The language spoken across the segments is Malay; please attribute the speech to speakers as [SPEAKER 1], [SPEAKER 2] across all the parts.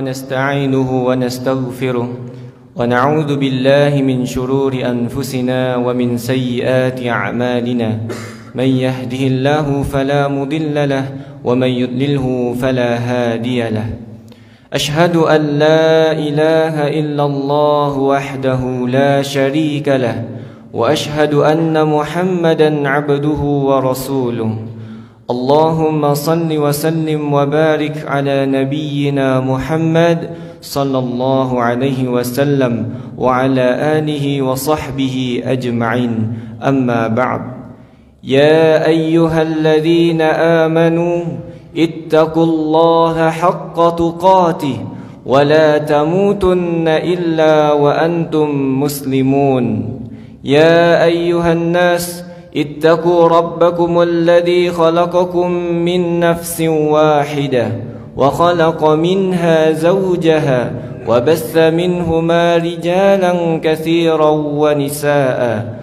[SPEAKER 1] ونستعينه ونستغفره ونعوذ بالله من شرور أنفسنا ومن سيئات أعمالنا من يهده الله فلا مضل له ومن يضلله فلا هادي له أشهد أن لا إله إلا الله وحده لا شريك له وأشهد أن محمدا عبده ورسوله اللهم صل وسلم وبارك على نبينا محمد صلى الله عليه وسلم وعلى آله وصحبه أجمعين أما بعد يا أيها الذين آمنوا اتقوا الله حق تقاته ولا تموتن إلا وأنتم مسلمون يا أيها الناس اتقوا ربكم الذي خلقكم من نفس واحدة وخلق منها زوجها وبث منهما رجالا كثيرا ونساء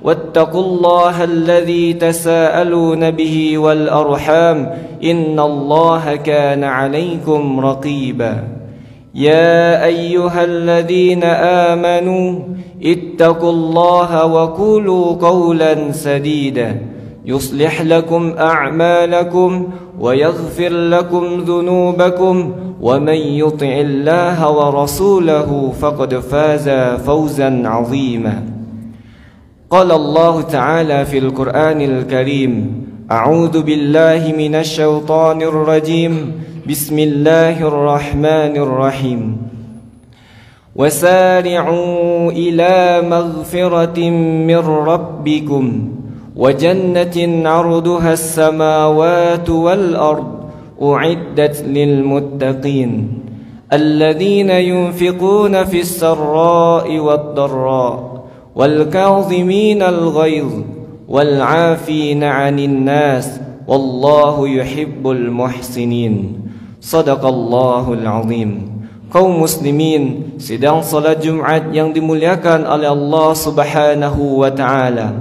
[SPEAKER 1] واتقوا الله الذي تساءلون به والأرحام إن الله كان عليكم رقيبا يا أيها الذين آمنوا اتقوا الله وقولوا قولا سديدا يصلح لكم أعمالكم ويغفر لكم ذنوبكم ومن يطع الله ورسوله فقد فاز فوزا عظيما قال الله تعالى في القرآن الكريم أعوذ بالله من الشيطان الرجيم بسم الله الرحمن الرحيم وسارعوا إلى مغفرة من ربكم وجنة عرضها السماوات والأرض أعدت للمتقين الذين ينفقون في السراء والضراء والكاظمين الغيظ والعافين عن الناس والله يحب المحسنين Sadaqallahul Azim. Kaum muslimin, sidang salat Jumat yang dimuliakan oleh Allah Subhanahu wa taala.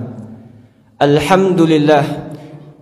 [SPEAKER 1] Alhamdulillah,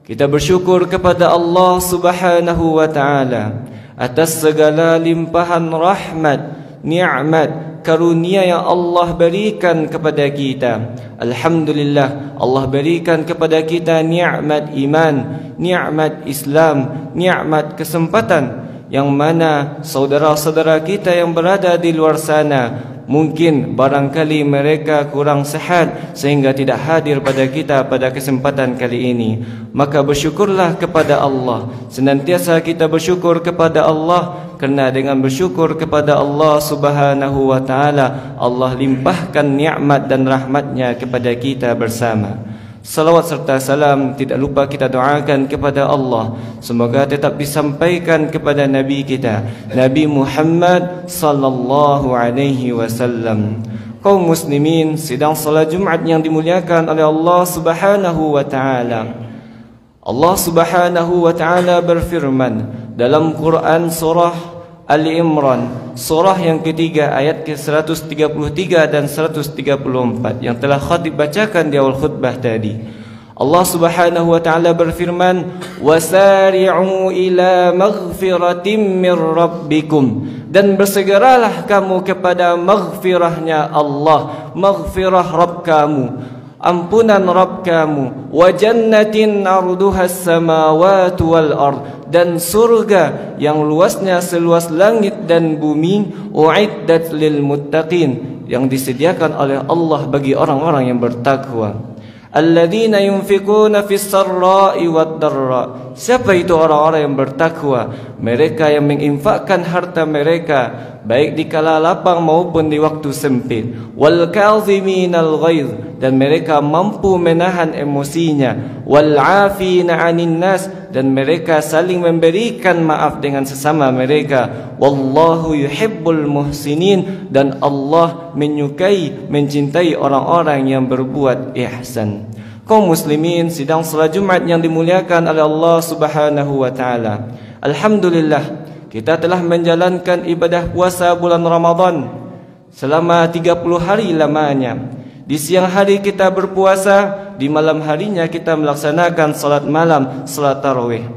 [SPEAKER 1] kita bersyukur kepada Allah Subhanahu wa taala atas segala limpahan rahmat, nikmat, karunia yang Allah berikan kepada kita. Alhamdulillah, Allah berikan kepada kita nikmat iman, nikmat Islam, nikmat kesempatan, yang mana saudara-saudara kita yang berada di luar sana mungkin barangkali mereka kurang sehat sehingga tidak hadir pada kita pada kesempatan kali ini. Maka bersyukurlah kepada Allah. Senantiasa kita bersyukur kepada Allah, kerana dengan bersyukur kepada Allah Subhanahu wa taala, Allah limpahkan nikmat dan rahmatnya kepada kita bersama. Salawat serta salam tidak lupa kita doakan kepada Allah, semoga tetap disampaikan kepada Nabi kita, Nabi Muhammad sallallahu alaihi wasallam. Kaum muslimin, sidang salat Jumat yang dimuliakan oleh Allah Subhanahu wa taala. Allah Subhanahu wa taala berfirman dalam Quran surah Ali Imran, surah yang ketiga ayat ke-133 dan 134 yang telah khatib bacakan di awal khutbah tadi. Allah Subhanahu wa taala berfirman, "Wasari'u ila maghfiratin min rabbikum." Dan bersegeralah kamu kepada maghfirahnya Allah, maghfirah Rabb kamu, ampunan Rabb kamu, wa jannatin arduhas samawati wal ard, dan surga yang luasnya seluas langit dan bumi, uiddat lil muttaqin, yang disediakan oleh Allah bagi orang-orang yang bertakwa. Alladzina yunfiquna fis sarra'i wad darra. Siapa itu orang-orang yang bertakwa? Mereka yang menginfakkan harta mereka baik di kala lapang maupun di waktu sempit. Wal kaziminal ghaiz, dan mereka mampu menahan emosinya. Wal 'afina 'anil nas, dan mereka saling memberikan maaf dengan sesama mereka. Wallahu yuhibbul muhsinin, dan Allah menyukai, mencintai orang-orang yang berbuat ihsan. Kaum muslimin, sidang salat Jumat yang dimuliakan oleh Allah Subhanahu wa taala. Alhamdulillah, kita telah menjalankan ibadah puasa bulan Ramadan selama 30 hari lamanya. Di siang hari kita berpuasa, di malam harinya kita melaksanakan salat malam, salat tarawih.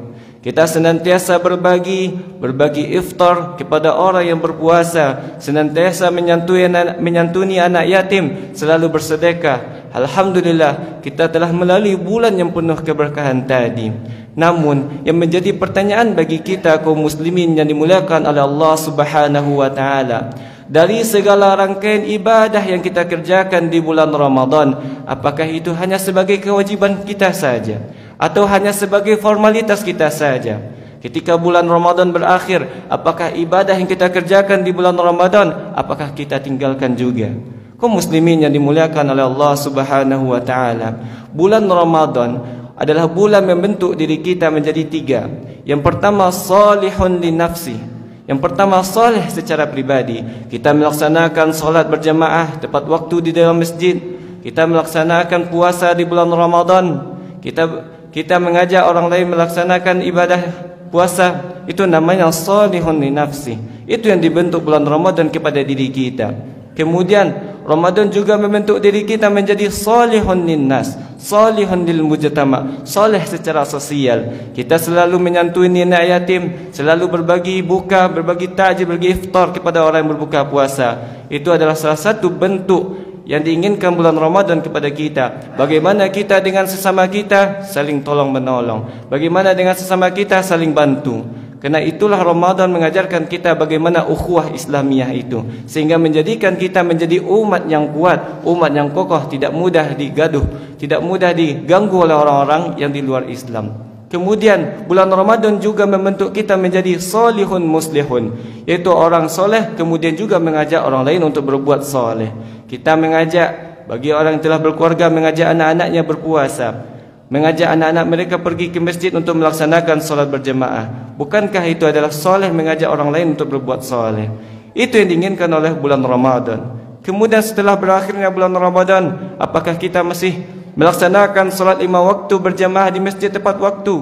[SPEAKER 1] Kita senantiasa berbagi iftar kepada orang yang berpuasa, senantiasa menyantuni anak yatim, selalu bersedekah. Alhamdulillah, kita telah melalui bulan yang penuh keberkahan tadi. Namun, yang menjadi pertanyaan bagi kita kaum muslimin yang dimuliakan oleh Allah Subhanahu wa taala, dari segala rangkaian ibadah yang kita kerjakan di bulan Ramadan, apakah itu hanya sebagai kewajiban kita saja atau hanya sebagai formalitas kita saja? Ketika bulan Ramadan berakhir, apakah ibadah yang kita kerjakan di bulan Ramadan, apakah kita tinggalkan juga? Kaum muslimin yang dimuliakan oleh Allah Subhanahu wa taala, bulan Ramadan adalah bulan membentuk diri kita menjadi tiga. Yang pertama, salihun li nafsi. Yang pertama, saleh secara pribadi. Kita melaksanakan solat berjamaah tepat waktu di dalam masjid. Kita melaksanakan puasa di bulan Ramadan. Kita mengajak orang lain melaksanakan ibadah puasa. Itu namanya salihun li nafsi. Itu yang dibentuk bulan Ramadan kepada diri kita. Kemudian Ramadan juga membentuk diri kita menjadi salihun linnas, salihun lil mujtama, saleh secara sosial. Kita selalu menyantuni anak yatim, selalu berbagi buka, berbagi takjil, berbagi iftar kepada orang yang berbuka puasa. Itu adalah salah satu bentuk yang diinginkan bulan Ramadan kepada kita. Bagaimana kita dengan sesama kita saling tolong menolong, bagaimana dengan sesama kita saling bantu. Karena itulah Ramadan mengajarkan kita bagaimana ukhuwah Islamiyah itu, sehingga menjadikan kita menjadi umat yang kuat, umat yang kokoh, tidak mudah digaduh, tidak mudah diganggu oleh orang-orang yang di luar Islam. Kemudian bulan Ramadan juga membentuk kita menjadi solihun muslihun, yaitu orang soleh kemudian juga mengajak orang lain untuk berbuat soleh. Kita mengajak bagi orang yang telah berkeluarga, mengajak anak-anaknya berpuasa, mengajak anak-anak mereka pergi ke masjid untuk melaksanakan solat berjemaah. Bukankah itu adalah soleh, mengajak orang lain untuk berbuat soleh? Itu yang diinginkan oleh bulan Ramadan. Kemudian setelah berakhirnya bulan Ramadan, apakah kita masih melaksanakan solat 5 waktu berjemaah di masjid tepat waktu?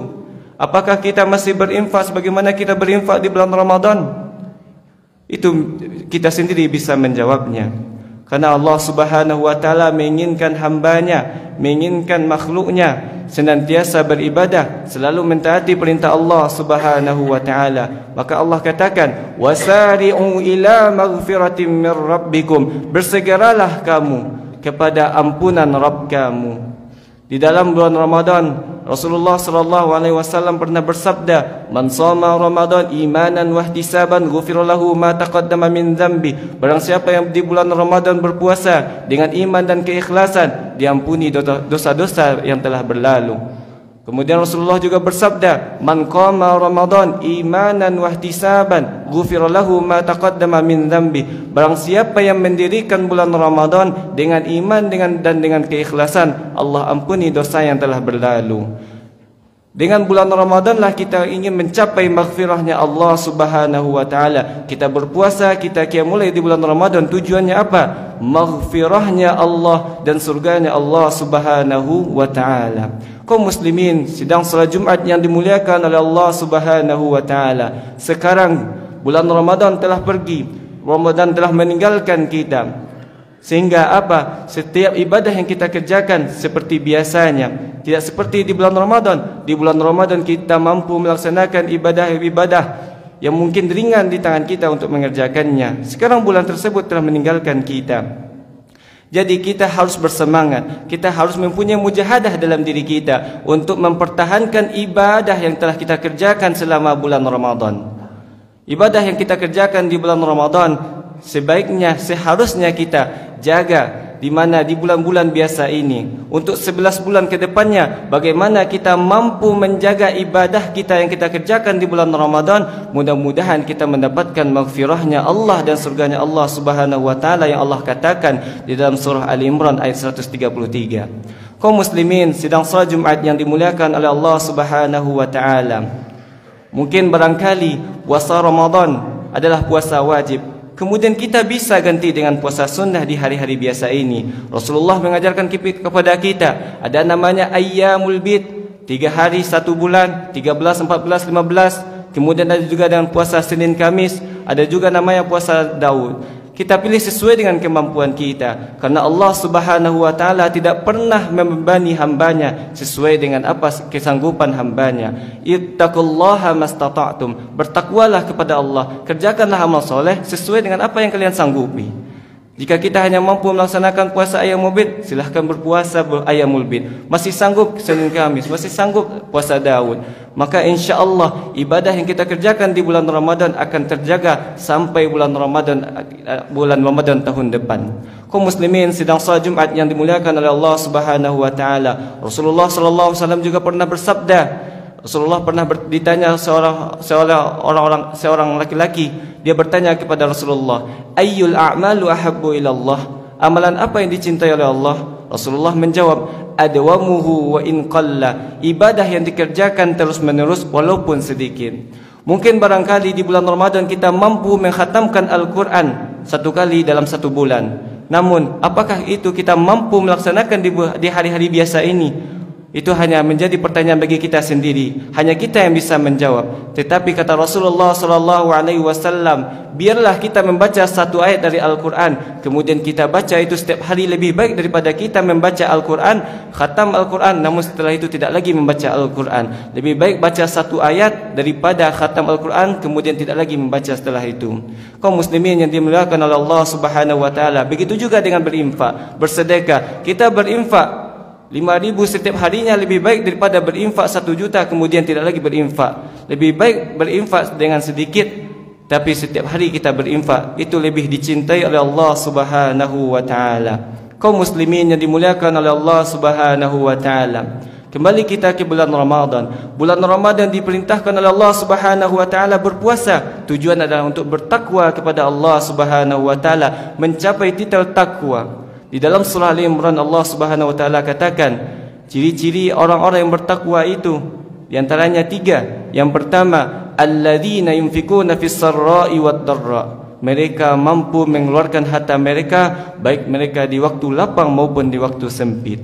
[SPEAKER 1] Apakah kita masih berinfak sebagaimana kita berinfak di bulan Ramadan? Itu kita sendiri bisa menjawabnya. Karena Allah Subhanahu wa taala menginginkan hambanya, menginginkan makhluknya senantiasa beribadah, selalu mentaati perintah Allah Subhanahu wa taala. Maka Allah katakan, wasari'u ila maghfiratin mir rabbikum, bersegeralah kamu kepada ampunan Rabb kamu. Di dalam bulan Ramadan, Rasulullah SAW pernah bersabda, man shoma Ramadan imanan wa ihtisaban ghufira lahu ma taqaddama min dzambi. Barang siapa yang di bulan Ramadan berpuasa dengan iman dan keikhlasan, diampuni dosa-dosa yang telah berlalu. Kemudian Rasulullah juga bersabda, man qama Ramadan imanan wa ihtisaban ghufira lahu ma taqaddama min dzambi. Barang siapa yang mendirikan bulan Ramadan dengan iman dan dengan keikhlasan, Allah ampuni dosa yang telah berlalu. Dengan bulan Ramadanlah kita ingin mencapai maghfirahnya Allah Subhanahu wa taala. Kita berpuasa, kita qiyamul lail di bulan Ramadan, tujuannya apa? Maghfirahnya Allah dan surganya Allah Subhanahu wa taala. Kaum muslimin sidang salat Jumat yang dimuliakan oleh Allah Subhanahu wa taala. Sekarang bulan Ramadan telah pergi, Ramadan telah meninggalkan kita. Sehingga apa? Setiap ibadah yang kita kerjakan seperti biasanya, tidak seperti di bulan Ramadan. Di bulan Ramadan kita mampu melaksanakan ibadah-ibadah yang mungkin ringan di tangan kita untuk mengerjakannya. Sekarang bulan tersebut telah meninggalkan kita. Jadi kita harus bersemangat, kita harus mempunyai mujahadah dalam diri kita untuk mempertahankan ibadah yang telah kita kerjakan selama bulan Ramadan. Ibadah yang kita kerjakan di bulan Ramadan sebaiknya, seharusnya kita jaga di mana di bulan-bulan biasa ini. Untuk 11 bulan ke depannya, bagaimana kita mampu menjaga ibadah kita yang kita kerjakan di bulan Ramadan. Mudah-mudahan kita mendapatkan maghfirahnya Allah dan surganya Allah Subhanahu wa taala yang Allah katakan di dalam surah Ali Imran ayat 133. Kaum muslimin sidang salat Jumat yang dimuliakan oleh Allah Subhanahu wa taala, mungkin barangkali puasa Ramadan adalah puasa wajib, kemudian kita bisa ganti dengan puasa sunnah di hari-hari biasa ini. Rasulullah mengajarkan kepada kita, ada namanya ayyamul bid, 3 hari 1 bulan, 13, 14, 15. Kemudian ada juga dengan puasa Senin Kamis, ada juga namanya puasa Daud. Kita pilih sesuai dengan kemampuan kita, karena Allah Subhanahu wa taala tidak pernah membebani hambanya sesuai dengan apa kesanggupan hambanya. Ittaqullaha mastata'tum. Bertakwalah kepada Allah, kerjakanlah amal soleh sesuai dengan apa yang kalian sanggupi. Jika kita hanya mampu melaksanakan puasa Ayyamul Bid, silahkan berpuasa Ayyamul Bid. Masih sanggup Senin Khamis, masih sanggup puasa Daud, maka insya-Allah ibadah yang kita kerjakan di bulan Ramadan akan terjaga sampai bulan Ramadan tahun depan. Kaum muslimin sidang salat Jumat yang dimuliakan oleh Allah Subhanahu wa taala. Rasulullah sallallahu alaihi wasallam juga pernah bersabda. Rasulullah pernah ditanya seorang laki-laki. Dia bertanya kepada Rasulullah, ayyul a'malu ahabbu ila Allah? Amalan apa yang dicintai oleh Allah? Rasulullah menjawab, adwamuhu wa in qalla. Ibadah yang dikerjakan terus-menerus walaupun sedikit. Mungkin barangkali di bulan Ramadan kita mampu mengkhatamkan Al-Quran 1 kali dalam 1 bulan. Namun, apakah itu kita mampu melaksanakan di hari-hari biasa ini? Itu hanya menjadi pertanyaan bagi kita sendiri. Hanya kita yang bisa menjawab. Tetapi kata Rasulullah SAW, biarlah kita membaca 1 ayat dari Al-Quran, kemudian kita baca itu setiap hari, lebih baik daripada kita membaca Al-Quran, khatam Al-Quran, namun setelah itu tidak lagi membaca Al-Quran. Lebih baik baca 1 ayat daripada khatam Al-Quran, kemudian tidak lagi membaca setelah itu. Kaum muslimin yang dimuliakan oleh Allah Subhanahu wa taala, begitu juga dengan berinfak, bersedekah. Kita berinfak 5.000 setiap harinya lebih baik daripada berinfak 1 juta kemudian tidak lagi berinfak. Lebih baik berinfak dengan sedikit tapi setiap hari kita berinfak. Itu lebih dicintai oleh Allah Subhanahu wa taala. Kaum muslimin yang dimuliakan oleh Allah Subhanahu wa taala, kembali kita ke bulan Ramadan. Bulan Ramadan diperintahkan oleh Allah Subhanahu wa taala berpuasa. Tujuan adalah untuk bertakwa kepada Allah Subhanahu wa taala, mencapai titel takwa. Di dalam surah Al-Imran Allah Subhanahu wa taala katakan, ciri-ciri orang-orang yang bertakwa itu di antaranya 3. Yang pertama, alladzina yunfikuna fis sarra'i wad dharra. Mereka mampu mengeluarkan harta mereka, baik mereka di waktu lapang maupun di waktu sempit.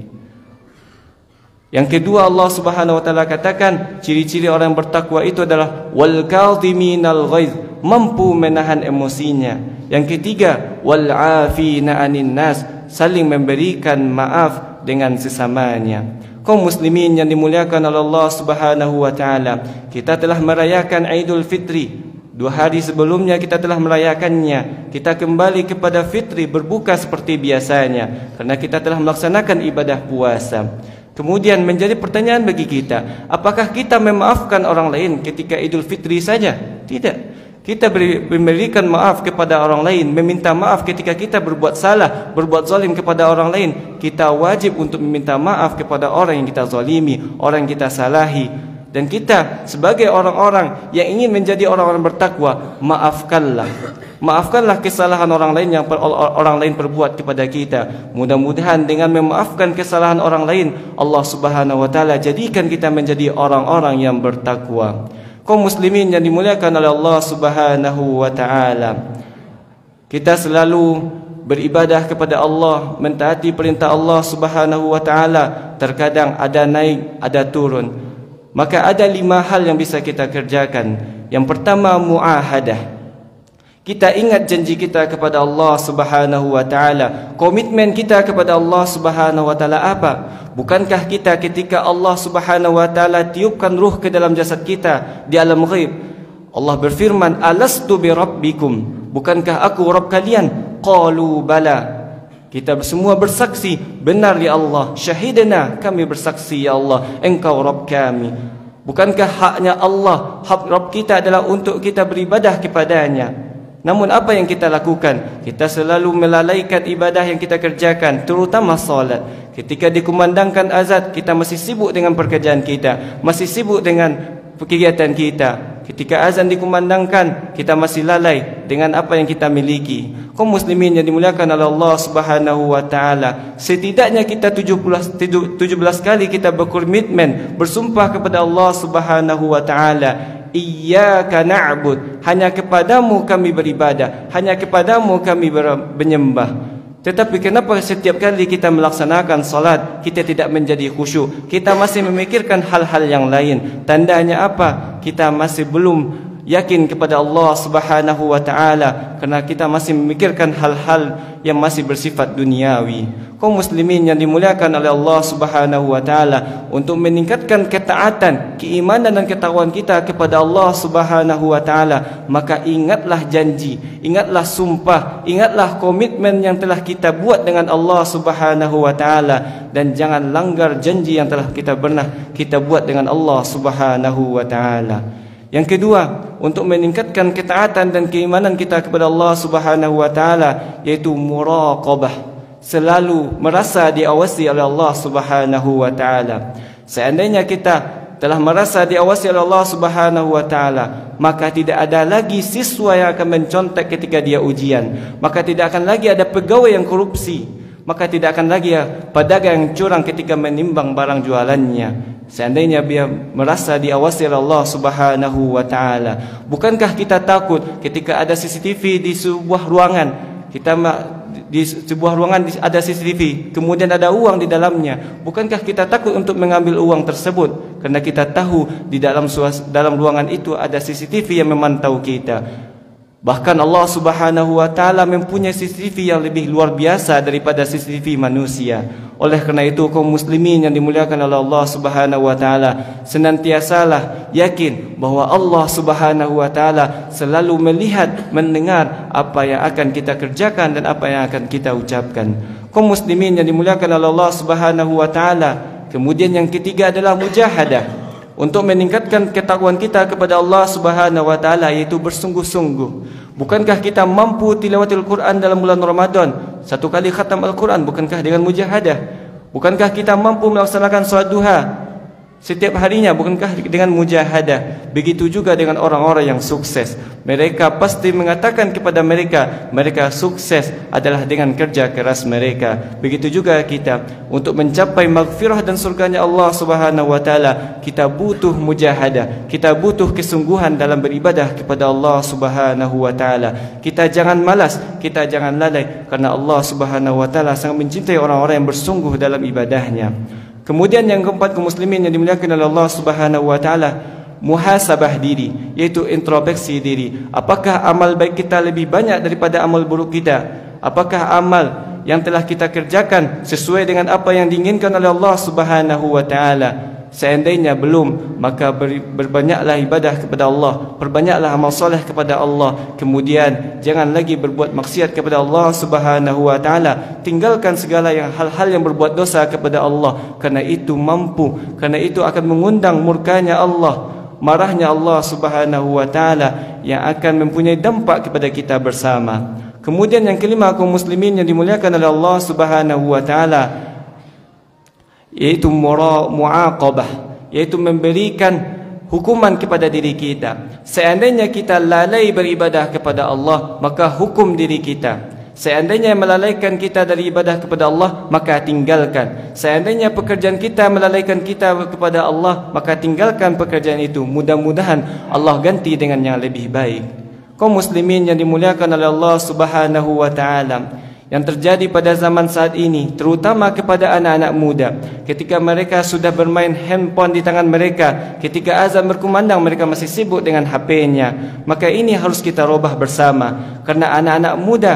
[SPEAKER 1] Yang kedua, Allah Subhanahu wa taala katakan, ciri-ciri orang yang bertakwa itu adalah wal kadhiminal ghaiz, mampu menahan emosinya. Yang ketiga, wal 'afina 'anin nas, saling memberikan maaf dengan sesamanya. Kaum muslimin yang dimuliakan oleh Allah Subhanahu wa taala, kita telah merayakan Idul Fitri. 2 hari sebelumnya kita telah merayakannya. Kita kembali kepada fitri, berbuka seperti biasanya karena kita telah melaksanakan ibadah puasa. Kemudian menjadi pertanyaan bagi kita, apakah kita memaafkan orang lain ketika Idul Fitri saja? Tidak. Kita memberikan maaf kepada orang lain, meminta maaf ketika kita berbuat salah, berbuat zalim kepada orang lain. Kita wajib untuk meminta maaf kepada orang yang kita zalimi, orang yang kita salahi. Dan kita sebagai orang-orang yang ingin menjadi orang-orang bertakwa, maafkanlah. Maafkanlah kesalahan orang lain yang orang lain perbuat kepada kita. Mudah-mudahan dengan memaafkan kesalahan orang lain, Allah Subhanahu wa taala jadikan kita menjadi orang-orang yang bertakwa. Kaum muslimin yang dimuliakan oleh Allah Subhanahu wa taala, kita selalu beribadah kepada Allah, mentaati perintah Allah Subhanahu wa taala. Terkadang ada naik, ada turun. Maka ada 5 hal yang bisa kita kerjakan. Yang pertama, muahadah. Kita ingat janji kita kepada Allah Subhanahu wa taala. Komitmen kita kepada Allah Subhanahu wa taala apa? Bukankah kita ketika Allah Subhanahu wa taala tiupkan ruh ke dalam jasad kita di alam ghaib, Allah berfirman, alastu bi rabbikum, bukankah aku Rabb kalian? Qalu bala. Kita semua bersaksi, benar ya Allah. Syahidana, kami bersaksi ya Allah, engkau Rabb kami. Bukankah haknya Allah, hak Rabb kita adalah untuk kita beribadah kepadanya? Namun apa yang kita lakukan? Kita selalu melalaikan ibadah yang kita kerjakan, terutama salat. Ketika dikumandangkan azan, kita masih sibuk dengan pekerjaan kita, masih sibuk dengan kegiatan kita. Ketika azan dikumandangkan, kita masih lalai dengan apa yang kita miliki. Kaum muslimin yang dimuliakan oleh Allah Subhanahu wa taala, setidaknya kita 17 kali kita berkomitmen, bersumpah kepada Allah Subhanahu wa taala, iyyaka na'bud, hanya kepadamu kami beribadah, hanya kepadamu kami menyembah. Tetapi kenapa setiap kali kita melaksanakan salat kita tidak menjadi khusyuk? Kita masih memikirkan hal-hal yang lain. Tandanya apa? Kita masih belum yakin kepada Allah Subhanahu wa taala, kerana kita masih memikirkan hal-hal yang masih bersifat duniawi. Kaum muslimin yang dimuliakan oleh Allah Subhanahu wa taala, untuk meningkatkan ketaatan, keimanan dan ketakwaan kita kepada Allah Subhanahu wa taala, maka ingatlah janji, ingatlah sumpah, ingatlah komitmen yang telah kita buat dengan Allah Subhanahu wa taala, dan jangan langgar janji yang telah kita buat dengan Allah Subhanahu wa taala. Yang kedua, untuk meningkatkan ketaatan dan keimanan kita kepada Allah Subhanahu wa taala, yaitu muraqabah, selalu merasa diawasi oleh Allah Subhanahu wa taala. Seandainya kita telah merasa diawasi oleh Allah Subhanahu wa taala, maka tidak ada lagi siswa yang akan mencontek ketika dia ujian, maka tidak akan lagi ada pegawai yang korupsi, maka tidak akan lagi pedagang yang curang ketika menimbang barang jualannya. Seandainya dia merasa diawasi oleh Allah Subhanahu wa taala. Bukankah kita takut ketika ada CCTV di sebuah ruangan, di sebuah ruangan ada CCTV, kemudian ada uang di dalamnya, bukankah kita takut untuk mengambil uang tersebut karena kita tahu di dalam ruangan itu ada CCTV yang memantau kita? Bahkan Allah Subhanahu wa taala mempunyai CCTV yang lebih luar biasa daripada CCTV manusia. Oleh kerana itu, kaum muslimin yang dimuliakan oleh Allah Subhanahu wa taala, senantiasalah yakin bahwa Allah Subhanahu wa taala selalu melihat, mendengar apa yang akan kita kerjakan dan apa yang akan kita ucapkan. Kaum muslimin yang dimuliakan oleh Allah Subhanahu wa taala, kemudian yang ketiga adalah mujahadah, untuk meningkatkan ketakwaan kita kepada Allah Subhanahu wa taala, yaitu bersungguh-sungguh. Bukankah kita mampu tilawatil Quran dalam bulan Ramadan, satu kali khatam Al-Quran, bukankah dengan mujahadah? Bukankah kita mampu melaksanakan salat duha setiap harinya, bukankah dengan mujahadah? Begitu juga dengan orang-orang yang sukses. Mereka pasti mengatakan kepada mereka sukses adalah dengan kerja keras mereka. Begitu juga kita, untuk mencapai maghfirah dan surganya Allah Subhanahu wa taala, kita butuh mujahadah, kita butuh kesungguhan dalam beribadah kepada Allah Subhanahu wa taala. Kita jangan malas, kita jangan lalai, karena Allah Subhanahu wa taala sangat mencintai orang-orang yang bersungguh dalam ibadahnya. Kemudian yang keempat, kaum muslimin yang dimuliakan oleh Allah Subhanahu wa taala, muhasabah diri, yaitu introspeksi diri. Apakah amal baik kita lebih banyak daripada amal buruk kita? Apakah amal yang telah kita kerjakan sesuai dengan apa yang diinginkan oleh Allah Subhanahu wa taala? Seandainya belum, maka berbanyaklah ibadah kepada Allah, perbanyaklah amal soleh kepada Allah. Kemudian jangan lagi berbuat maksiat kepada Allah Subhanahu wa taala. Tinggalkan segala hal-hal yang berbuat dosa kepada Allah, karena itu karena itu akan mengundang murkanya Allah, marahnya Allah Subhanahu wa taala, yang akan mempunyai dampak kepada kita bersama. Kemudian yang kelima, kaum muslimin yang dimuliakan oleh Allah Subhanahu wa taala, yaitu muaqabah, yaitu memberikan hukuman kepada diri kita. Seandainya kita lalai beribadah kepada Allah, maka hukum diri kita. Seandainya melalaikan kita dari ibadah kepada Allah, maka tinggalkan. Seandainya pekerjaan kita melalaikan kita kepada Allah, maka tinggalkan pekerjaan itu. Mudah-mudahan Allah ganti dengan yang lebih baik. Kaum muslimin yang dimuliakan oleh Allah Subhanahu wa taala, yang terjadi pada zaman saat ini, terutama kepada anak-anak muda, ketika mereka sudah bermain handphone di tangan mereka, ketika azan berkumandang mereka masih sibuk dengan HP-nya, maka ini harus kita robah bersama. Karena anak-anak muda,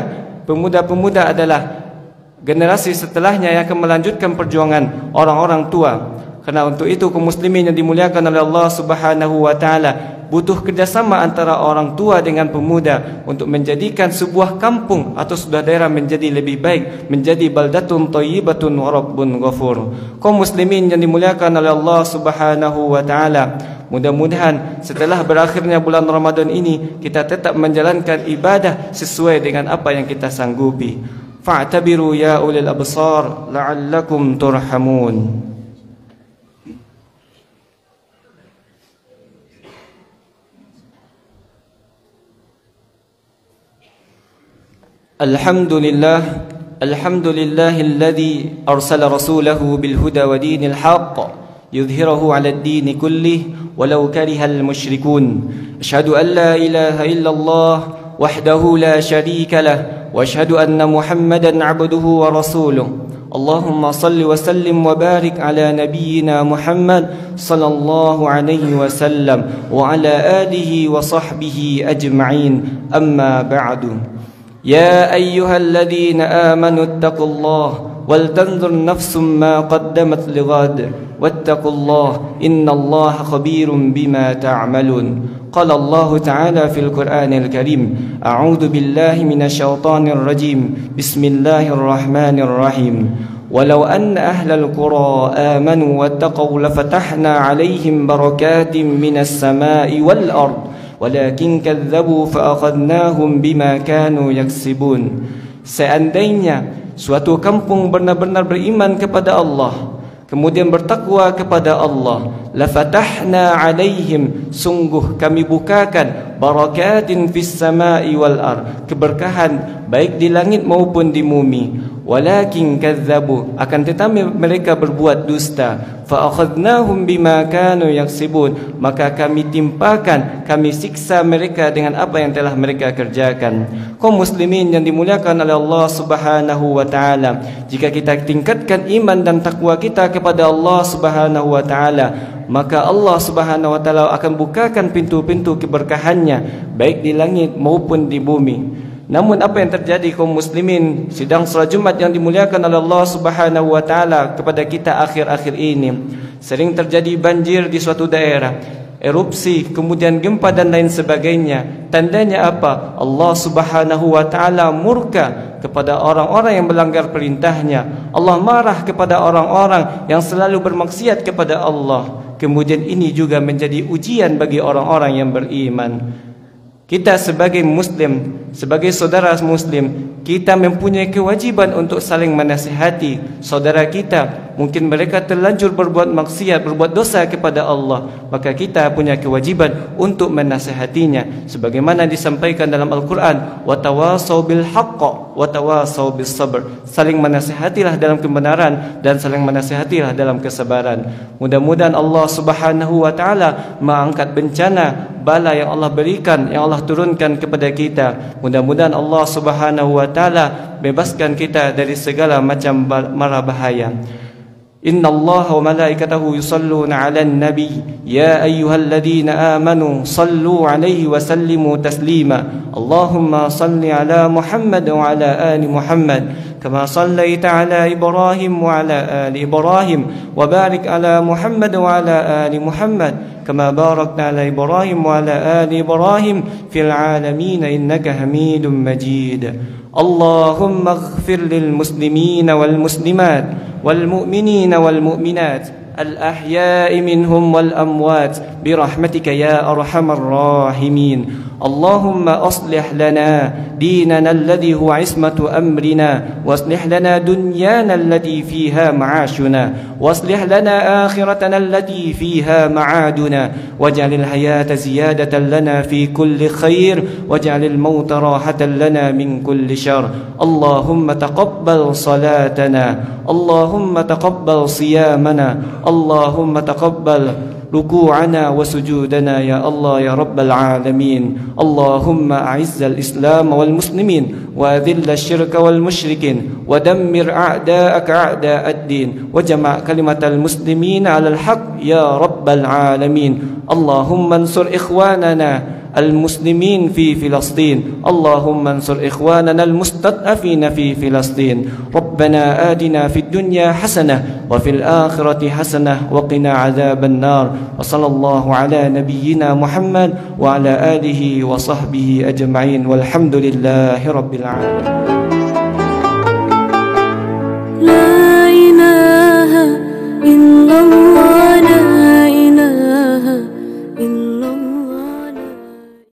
[SPEAKER 1] pemuda-pemuda adalah generasi setelahnya yang akan melanjutkan perjuangan orang-orang tua. Karena untuk itu, kaum muslimin yang dimuliakan oleh Allah Subhanahu wa taala, butuh kerjasama antara orang tua dengan pemuda untuk menjadikan sebuah kampung atau sebuah daerah menjadi lebih baik, menjadi baldatun thayyibatun wa rabbun ghafur. Kaum muslimin yang dimuliakan oleh Allah Subhanahu wa taala, mudah-mudahan setelah berakhirnya bulan Ramadan ini, kita tetap menjalankan ibadah sesuai dengan apa yang kita sanggupi. Fa'tabiru ya ulil absar la'allakum turhamun. Alhamdulillahilladzi arsala rasulahu bil huda wa dinil haqq yudhhirahu 'ala ad-din kullih walau karihal musyrikun. Asyhadu an la ilaha illallah wahdahu la syarika lah wa asyhadu anna Muhammadan 'abduhu wa rasuluh. اللهم صل وسلم وبارك على نبينا محمد صلى الله عليه وسلم وعلى آله وصحبه أجمعين. أما بعد، يا أيها الذين آمنوا اتقوا الله ولتنظر نفس ما قدمت لغد واتقوا الله إن الله خبير بما تعملون. قال الله تعالى في القرآن الكريم: أعوذ بالله من الشيطان الرجيم، بسم الله الرحمن الرحيم. ولو أن أهل القرى آمنوا واتقوا لفتحنا عليهم بركات من السماء والأرض ولكن كذبوا فأخذناهم بما كانوا يكسبون. Seandainya suatu kampung benar-benar beriman kepada Allah, kemudian bertakwa kepada Allah, lafatahna alaihim, sungguh kami bukakan, barakatin fis samai wal ard, keberkahan baik di langit maupun di bumi. Walakin kadzabu, akan tetapi mereka berbuat dusta. Fa akhadnahum bima kanu yaksibun, maka kami timpakan, kami siksa mereka dengan apa yang telah mereka kerjakan. Kaum muslimin yang dimuliakan oleh Allah Subhanahu wa taala, jika kita tingkatkan iman dan takwa kita kepada Allah Subhanahu wa taala, maka Allah Subhanahu wa taala akan bukakan pintu-pintu keberkahannya baik di langit maupun di bumi. Namun apa yang terjadi kaum muslimin sidang salat Jumat yang dimuliakan oleh Allah Subhanahu wa taala kepada kita akhir-akhir ini? Sering terjadi banjir di suatu daerah, erupsi, kemudian gempa dan lain sebagainya. Tandanya apa? Allah Subhanahu wa taala murka kepada orang-orang yang melanggar perintahnya. Allah marah kepada orang-orang yang selalu bermaksiat kepada Allah. Kemudian ini juga menjadi ujian bagi orang-orang yang beriman. Kita sebagai muslim, sebagai saudara muslim, kita mempunyai kewajiban untuk saling menasihati saudara kita. Mungkin mereka terlanjur berbuat maksiat, berbuat dosa kepada Allah, maka kita punya kewajiban untuk menasihatinya sebagaimana disampaikan dalam Al-Quran, watawasau bil haqq watawasau bis sabr. Saling menasihatilah dalam kebenaran dan saling menasihatilah dalam kesabaran. Mudah-mudahan Allah Subhanahu wa taala mengangkat bencana, bala yang Allah berikan, yang Allah turunkan kepada kita. Mudah-mudahan Allah Subhanahu wa taala bebaskan kita dari segala macam mara bahaya. Inna Allah wa malaikatahu yusalluna ala nabi ya ayyuhalladzina amanu sallu alaihi wa sallimu taslima. Allahumma salli ala Muhammad wa ala ali Muhammad كما صليت على إبراهيم وعلى آل إبراهيم وبارك على محمد وعلى آل محمد كما باركت على إبراهيم وعلى آل إبراهيم في العالمين إنك حميد مجيد. اللهم اغفر للمسلمين والمسلمات والمؤمنين والمؤمنات الأحياء منهم والأموات برحمتك يا أرحم الراحمين. اللهم أصلح لنا ديننا الذي هو عصمة أمرنا، واصلح لنا دنيانا التي فيها معاشنا، واصلح لنا آخرتنا التي فيها معادنا، واجعل الحياة زيادة لنا في كل خير، واجعل الموت راحة لنا من كل شر. اللهم تقبل صلاتنا، اللهم تقبل صيامنا، اللهم تقبل ركوعنا وسجودنا يا الله يا رب العالمين. اللهم أعز الإسلام والمسلمين وأذل الشرك والمشركين ودمر أعداءك أعداء الدين وجمع كلمة المسلمين على الحق يا رب العالمين. اللهم انصر إخواننا المسلمين في فلسطين، اللهم انصر إخواننا المستضعفين في فلسطين. ربنا آتنا في الدنيا حسنة وفي الآخرة حسنة وقنا عذاب النار. وصلى الله على نبينا محمد وعلى آله وصحبه أجمعين والحمد لله رب العالمين.